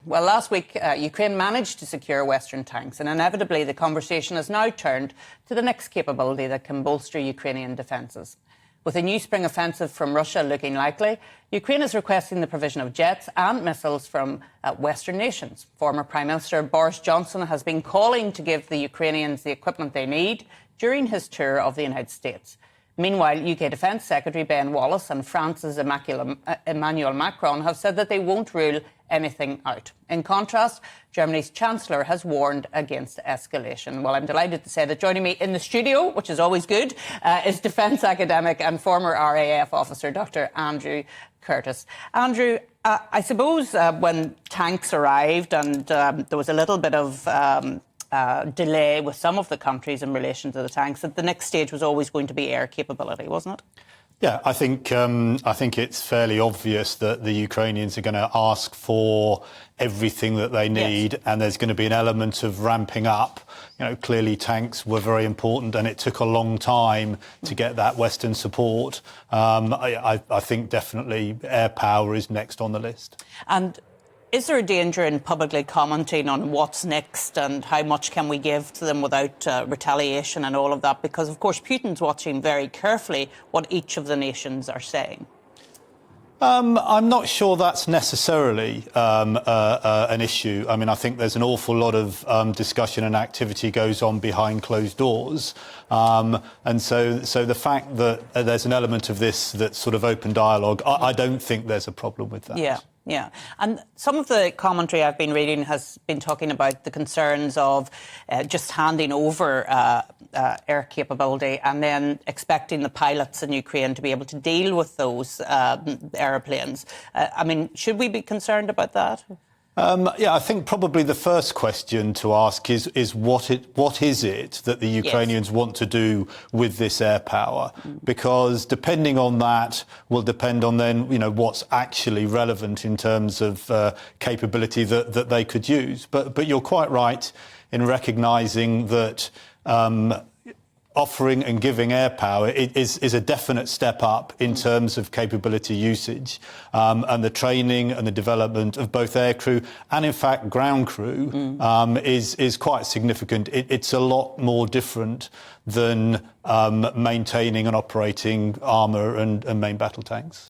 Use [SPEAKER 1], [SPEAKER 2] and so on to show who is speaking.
[SPEAKER 1] Well, last week, Ukraine managed to secure Western tanks, and inevitably the conversation has now turned to the next capability that can bolster Ukrainian defences. With a new spring offensive from Russia looking likely, Ukraine is requesting the provision of jets and missiles from Western nations. Former Prime Minister Boris Johnson has been calling to give the Ukrainians the equipment they need during his tour of the United States. Meanwhile, UK Defence Secretary Ben Wallace and France's Emmanuel Macron have said that they won't rule anything out. In contrast, Germany's Chancellor has warned against escalation. Well, I'm delighted to say that joining me in the studio, which is always good, is defence academic and former RAF officer Dr Andrew Curtice. Andrew, I suppose when tanks arrived and there was a little bit of delay with some of the countries in relation to the tanks, that the next stage was always going to be air capability, wasn't it?
[SPEAKER 2] Yeah, I think it's fairly obvious that the Ukrainians are going to ask for everything that they need, yes. And there's going to be an element of ramping up. You know, clearly tanks were very important, and it took a long time to get that Western support. I think definitely air power is next on the list. And is there a danger in publicly commenting on what's next and how much can we give to them without retaliation and all of that? Because, of course, Putin's watching very carefully what each of the nations are saying. I'm not sure that's necessarily an issue. I mean, I think there's an awful lot of discussion and activity goes on behind closed doors. And so the fact that there's an element of this that's sort of open dialogue, I don't think there's a problem with that.
[SPEAKER 1] Yeah. Yeah, and some of the commentary I've been reading has been talking about the concerns of just handing over air capability and then expecting the pilots in Ukraine to be able to deal with those aeroplanes. I mean, should we be concerned about that?
[SPEAKER 2] Yeah, I think probably the first question to ask is what is it that the Ukrainians yes. want to do with this air power? Because depending on that will depend on then, what's actually relevant in terms of capability that they could use. But you're quite right in recognising that offering and giving air power is a definite step up in terms of capability usage, and the training and the development of both aircrew and, in fact, ground crew is quite significant. It's a lot more different than maintaining and operating armour and main battle tanks.